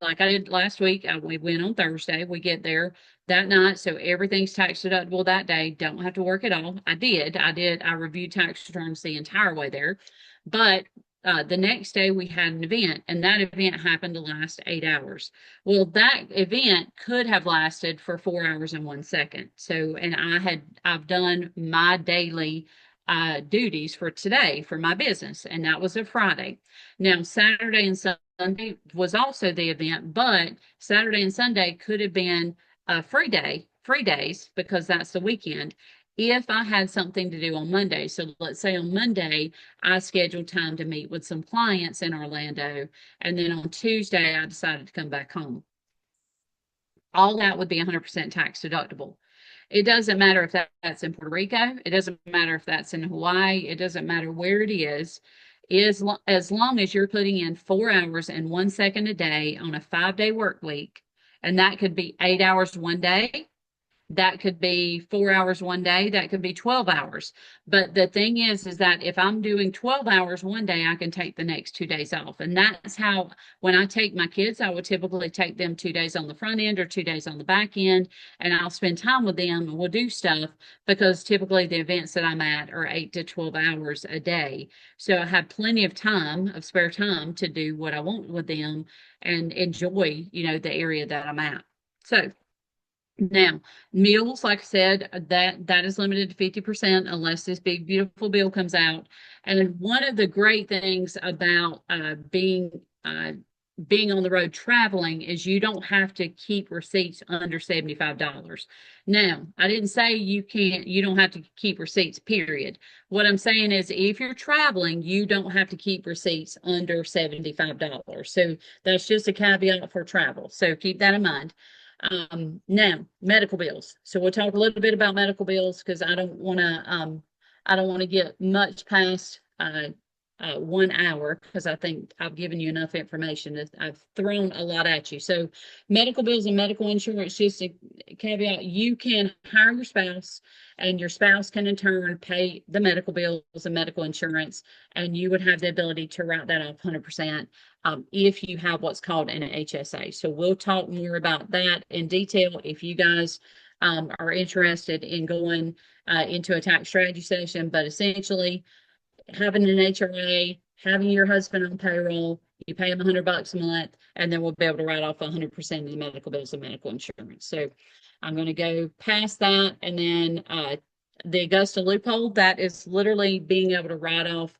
like I did last week, we went on Thursday. We get there that night, so everything's tax deductible that day. Don't have to work at all. I did. I reviewed tax returns the entire way there. But the next day we had an event, and that event happened to last 8 hours. Well, that event could have lasted for 4 hours and 1 second. So, and I've done my daily duties for today for my business, and that was a Friday. Now, Saturday and Sunday was also the event, but Saturday and Sunday could have been a free days, because that's the weekend. If I had something to do on Monday, so let's say on Monday, I scheduled time to meet with some clients in Orlando, and then on Tuesday, I decided to come back home. All that would be 100% tax deductible. It doesn't matter if that's in Puerto Rico. It doesn't matter if that's in Hawaii. It doesn't matter where it is. As long as you're putting in 4 hours and 1 second a day on a 5-day work week, and that could be 8 hours one day, that could be 4 hours one day, that could be 12 hours. But the thing is that if I'm doing 12 hours one day, I can take the next 2 days off. And that's how, when I take my kids, I would typically take them 2 days on the front end or 2 days on the back end, and I'll spend time with them and we'll do stuff, because typically the events that I'm at are 8 to 12 hours a day. So I have plenty of time, of spare time, to do what I want with them and enjoy, the area that I'm at. So now, meals, like I said, that is limited to 50% unless this big beautiful bill comes out. And one of the great things about being on the road traveling is you don't have to keep receipts under $75. Now, I didn't say you don't have to keep receipts, period. What I'm saying is if you're traveling, you don't have to keep receipts under $75. So that's just a caveat for travel. So keep that in mind. Now, medical bills. So we'll talk a little bit about medical bills, because I don't want to get much past 1 hour, because I think I've given you enough information that I've thrown a lot at you. So medical bills and medical insurance, just a caveat, you can hire your spouse, and your spouse can in turn pay the medical bills and medical insurance, and you would have the ability to write that off 100%. If you have what's called an HSA. So we'll talk more about that in detail if you guys are interested in going into a tax strategy session. But essentially, having an HRA, having your husband on payroll, you pay him $100 a month, and then we'll be able to write off 100% of the medical bills and medical insurance. So I'm going to go past that, and then the Augusta loophole, that is literally being able to write off.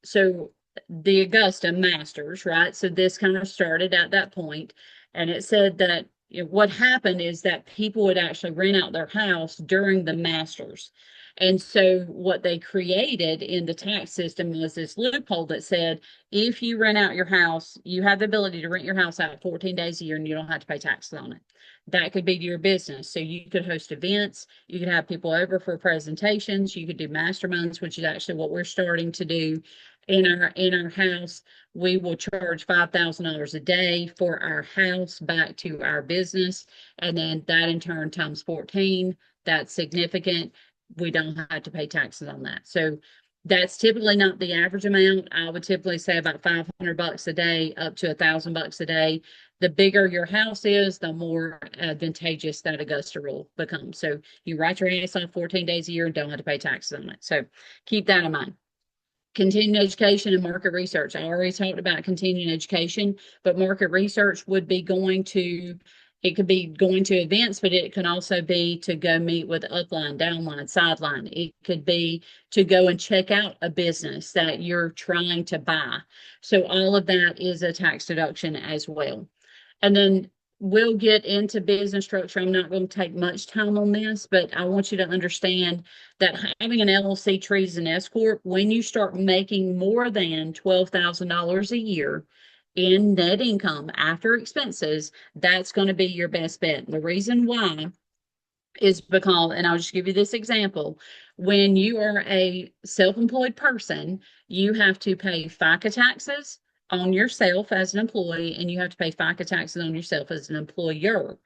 So the Augusta Masters, right? So this kind of started at that point, and it said that what happened is that people would actually rent out their house during the Masters. And so what they created in the tax system was this loophole that said, if you rent out your house, you have the ability to rent your house out 14 days a year and you don't have to pay taxes on it. That could be to your business. So you could host events, you could have people over for presentations, you could do masterminds, which is actually what we're starting to do in our house. We will charge $5,000 a day for our house back to our business. And then that in turn times 14, that's significant. We don't have to pay taxes on that. So that's typically not the average amount. I would typically say about $500 a day up to $1,000 a day. The bigger your house is, the more advantageous that Augusta rule becomes. So you write your ass off 14 days a year and don't have to pay taxes on it. So keep that in mind. Continuing education and market research. I already talked about continuing education, but market research would be going to, it could be going to events, but it can also be to go meet with upline, downline, sideline. It could be to go and check out a business that you're trying to buy. So all of that is a tax deduction as well. And then we'll get into business structure. I'm not going to take much time on this, but I want you to understand that having an LLC treats an S corp, when you start making more than $12,000 a year in net income after expenses, that's going to be your best bet. The reason why is because, and I'll just give you this example. When you are a self-employed person, you have to pay FICA taxes on yourself as an employee, and you have to pay FICA taxes on yourself as an employer.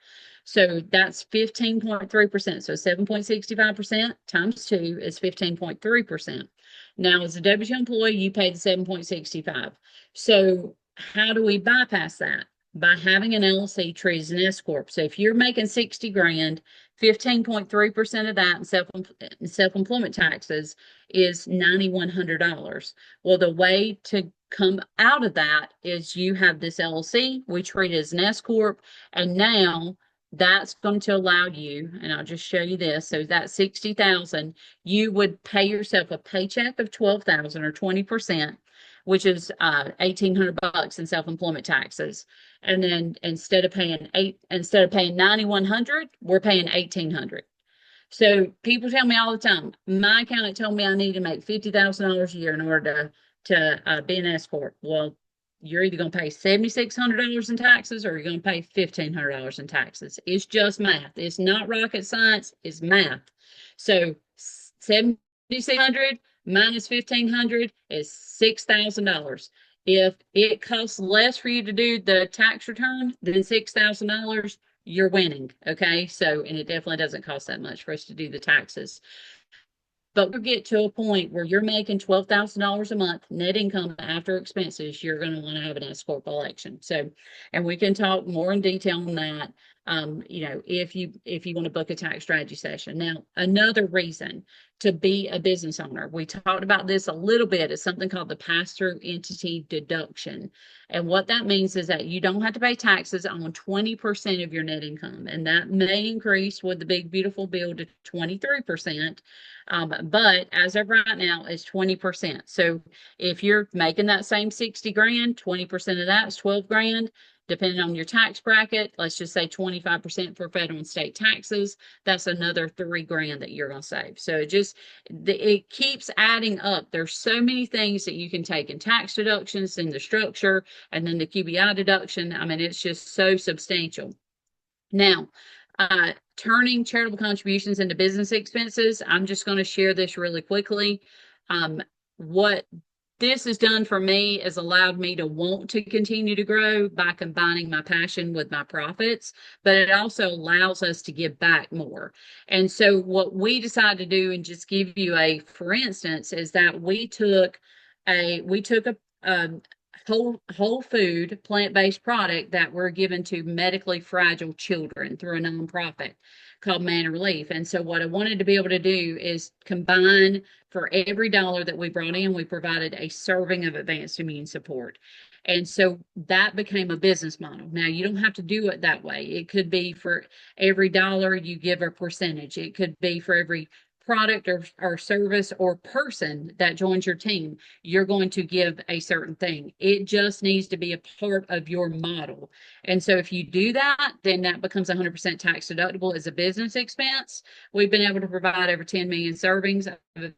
So that's 15.3%. So 7.65% times 2 is 15.3%. Now, as a W-2 employee, you pay the 7.65. So how do we bypass that? By having an LLC treated as an S corp. So if you're making 60 grand, 15.3% of that in self-employment taxes is $9,100. Well, the way to come out of that is you have this LLC, we treat it as an S corp, and now that's going to allow you, and I'll just show you this. So that 60,000, you would pay yourself a paycheck of 12,000 or 20%, which is 1,800 bucks in self-employment taxes. And then instead of paying 9,100, we're paying 1,800. So people tell me all the time, my accountant told me I need to make $50,000 a year in order to be an S corp. Well, you're either going to pay $7,600 in taxes or you're going to pay $1,500 in taxes. It's just math. It's not rocket science. It's math. So 7,600 minus 1,500 is $6,000. If it costs less for you to do the tax return than $6,000, you're winning. Okay. So, and it definitely doesn't cost that much for us to do the taxes. But we get to a point where you're making $12,000 a month net income after expenses, you're going to want to have an S corp election. So, and we can talk more in detail on that. If you want to book a tax strategy session. Now, another reason to be a business owner, we talked about this a little bit, is something called the pass-through entity deduction. And what that means is that you don't have to pay taxes on 20% of your net income. And that may increase with the big, beautiful bill to 23%. But as of right now, it's 20%. So if you're making that same 60 grand, 20% of that is 12 grand. Depending on your tax bracket, let's just say 25% for federal and state taxes, that's another 3 grand that you're going to save. So it keeps adding up. There's so many things that you can take in tax deductions in the structure, and then the QBI deduction. I mean, it's just so substantial. Now, turning charitable contributions into business expenses, I'm just going to share this really quickly. What this has done for me is allowed me to want to continue to grow by combining my passion with my profits, but it also allows us to give back more. And so what we decided to do, and just give you a for instance, is that we took a whole food plant-based product that we're given to medically fragile children through a nonprofit called Manna Relief. And so what I wanted to be able to do is combine, for every dollar that we brought in, we provided a serving of advanced immune support. And so that became a business model. Now, you don't have to do it that way. It could be for every dollar you give a percentage. It could be for every product or service or person that joins your team, you're going to give a certain thing. It just needs to be a part of your model. And so if you do that, then that becomes 100% tax deductible as a business expense. We've been able to provide over 10 million servings of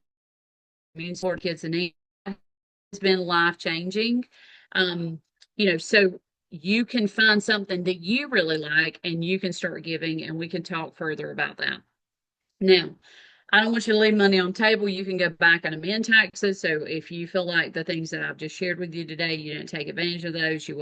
immune support kids in need. It's been life changing. So you can find something that you really like and you can start giving, and we can talk further about that. Now, I don't want you to leave money on the table. You can go back and amend taxes. So if you feel like the things that I've just shared with you today, you didn't take advantage of those, you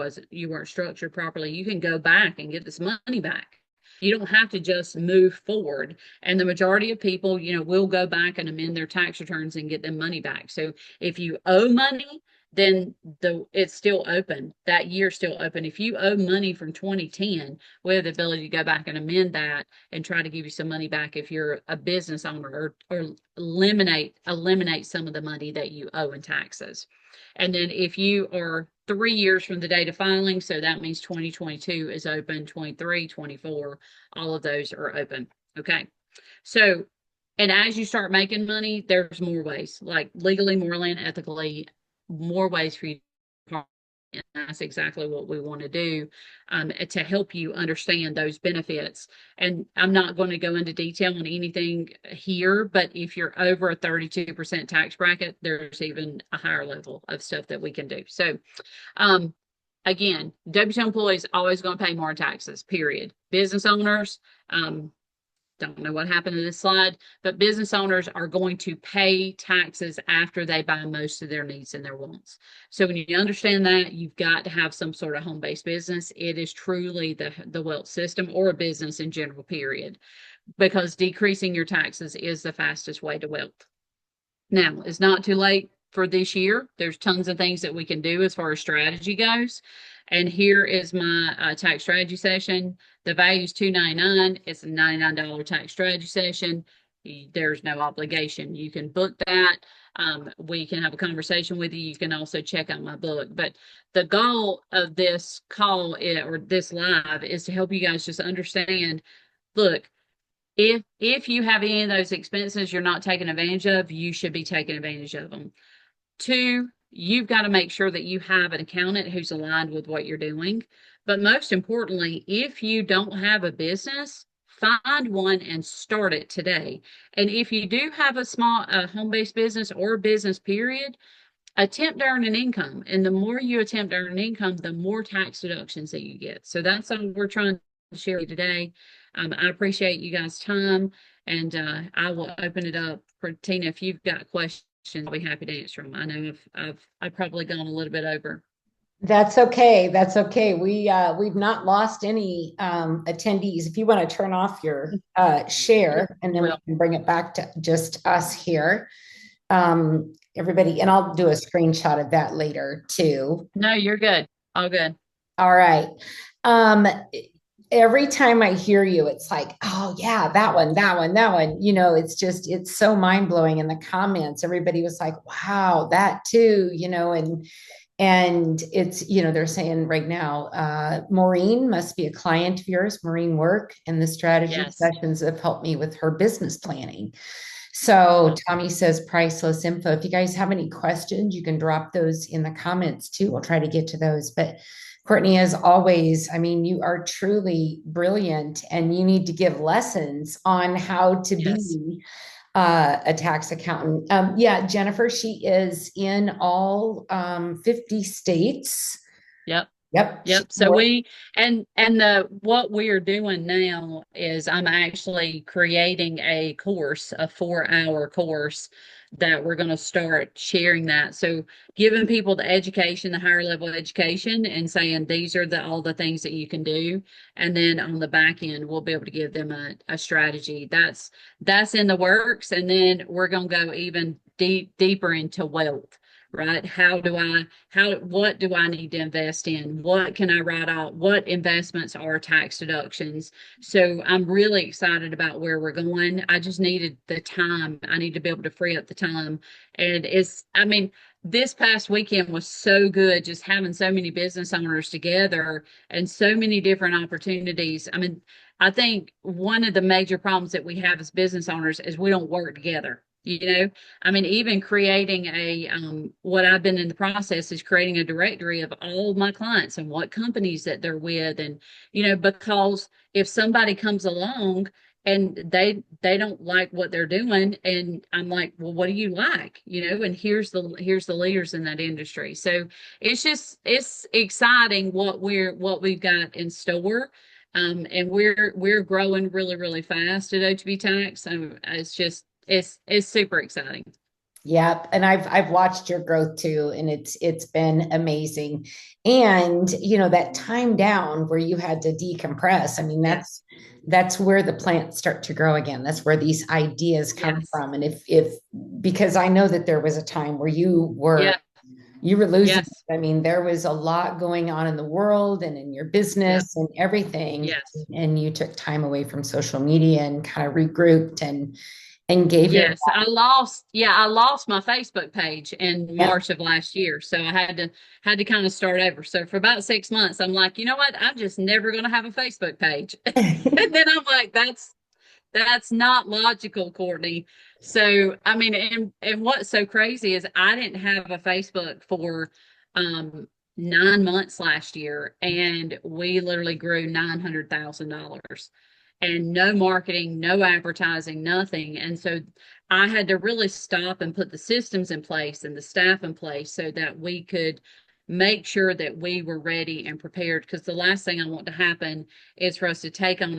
weren't structured properly, you can go back and get this money back. You don't have to just move forward. And the majority of people, will go back and amend their tax returns and get them money back. So if you owe money, then it's still open. That year's still open. If you owe money from 2010, we have the ability to go back and amend that and try to give you some money back if you're a business owner, or eliminate some of the money that you owe in taxes. And then if you are 3 years from the date of filing, so that means 2022 is open, 23, 24, all of those are open. Okay. So, and as you start making money, there's more ways, like legally, morally, and ethically, more ways for you. And that's exactly what we want to do, to help you understand those benefits. And I'm not going to go into detail on anything here, but if you're over a 32% tax bracket, there's even a higher level of stuff that we can do. So, um, again, W-2 employees always going to pay more taxes, period. Business owners, don't know what happened to this slide, but business owners are going to pay taxes after they buy most of their needs and their wants. So when you understand that, you've got to have some sort of home-based business. It is truly the wealth system, or a business in general, period, because decreasing your taxes is the fastest way to wealth. Now, it's not too late for this year. There's tons of things that we can do as far as strategy goes. And here is my tax strategy session. The value is $299. It's a $99 tax strategy session. There's no obligation. You can book that. We can have a conversation with you. You can also check out my book. But the goal of this call, or this live, is to help you guys just understand, look, if you have any of those expenses you're not taking advantage of, you should be taking advantage of them. Two, you've got to make sure that you have an accountant who's aligned with what you're doing. But most importantly, if you don't have a business, find one and start it today. And if you do have a small home-based business, or a business, period, attempt to earn an income. And the more you attempt to earn an income, the more tax deductions that you get. So that's all we're trying to share today. I appreciate you guys' time, and I will open it up for Tina. If you've got questions, I'll be happy to answer them. I know I've probably gone a little bit over. That's okay. That's okay. We've not lost any attendees. If you want to turn off your share, and then we Well, can bring it back to just us here. Everybody, and I'll do a screenshot of that later too. no, you're good. All good. All right. Um, every time I hear you, it's like, oh yeah, that one, that one, that one. It's so mind blowing. In the comments, everybody was like, wow, that too. And it's, they're saying right now, Maureen must be a client of yours, Maureen Work, and the strategy Yes. sessions have helped me with her business planning. So Tommy says priceless info. If you guys have any questions, you can drop those in the comments too. We'll try to get to those. But Courtney, as always, I mean, you are truly brilliant, and you need to give lessons on how to Yes. be a tax accountant. Yeah, Jennifer, she is in all 50 states. Yep. Yep. Yep. So the what we are doing now is I'm actually creating a course, a 4-hour course, that we're going to start sharing that. So giving people the education, the higher level education, and saying these are all the things that you can do. And then on the back end, we'll be able to give them a strategy. That's in the works. And then we're going to go even deeper into wealth. Right? What do I need to invest in? What can I write out? What investments are tax deductions? So I'm really excited about where we're going. I just needed the time. I need to be able to free up the time. And I mean, this past weekend was so good, just having so many business owners together and so many different opportunities. I mean, I think one of the major problems that we have as business owners is we don't work together. I mean, even creating what I've been in the process is creating a directory of all of my clients and what companies that they're with. And, because if somebody comes along and they don't like what they're doing, and I'm like, well, what do you like? And here's the leaders in that industry. So it's exciting what we've got in store. And we're growing really, really fast at OTB Tax. So it's super exciting. Yep. And I've watched your growth too, and it's been amazing. And that time down where you had to decompress, I mean, Yes. that's where the plants start to grow again. That's where these ideas come Yes. from. And if because I know that there was a time where you were Yeah. You were losing Yes. it. I mean, there was a lot going on in the world and in your Yep. business and everything. Yes. And you took time away from social media and kind of regrouped and gave your, Yes, I lost my Facebook page in yeah. March of last year. So I had to kind of start over. So for about 6 months, I'm like, you know what? I'm just never gonna have a Facebook page. And then I'm like, that's not logical, Courtney. So I mean, and what's so crazy is I didn't have a Facebook for um 9 months last year, and we literally grew $900,000 and no marketing, no advertising, nothing. And so I had to really stop and put the systems in place and the staff in place so that we could make sure that we were ready and prepared. Because the last thing I want to happen is for us to take on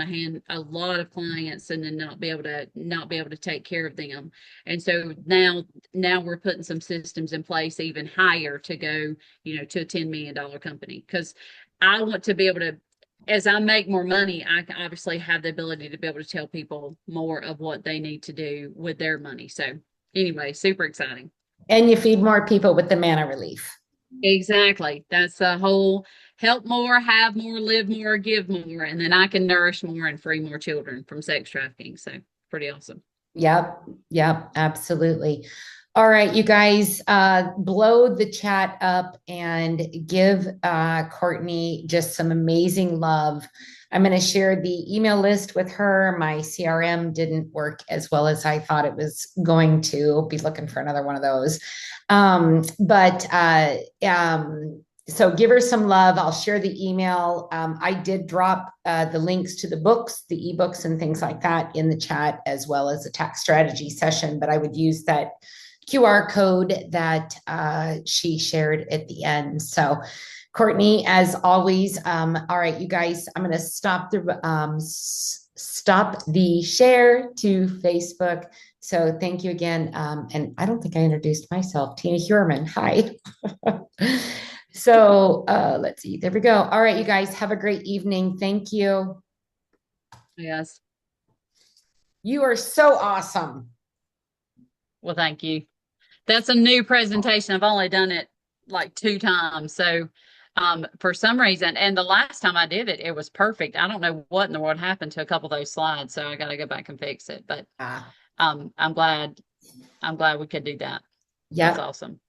a lot of clients and then not be able to take care of them. And so now we're putting some systems in place even higher to go, to a $10 million company. Because I want to be able to, as I make more money, I can obviously have the ability to be able to tell people more of what they need to do with their money. So anyway, super exciting. And you feed more people with the manna relief. Exactly. That's the whole help more, have more, live more, give more, and then I can nourish more and free more children from sex trafficking. So pretty awesome. Yep. Yep. Absolutely. All right, you guys, blow the chat up and give Courtney just some amazing love. I'm going to share the email list with her. My CRM didn't work as well as I thought it was going to. Be looking for another one of those. So give her some love. I'll share the email. I did drop the links to the books, the ebooks, and things like that in the chat, as well as a tax strategy session. But I would use that QR code that she shared at the end. So, Courtney, as always, all right, you guys, I'm going to stop the share to Facebook. So thank you again. And I don't think I introduced myself, Tina Heuermann. Hi. So let's see. There we go. All right, you guys, have a great evening. Thank you. Yes. You are so awesome. Well, thank you. That's a new presentation. I've only done it like 2 times. So for some reason, and the last time I did it, it was perfect. I don't know what in the world happened to a couple of those slides. So I got to go back and fix it. But Ah, I'm glad we could do that. That's yep. awesome.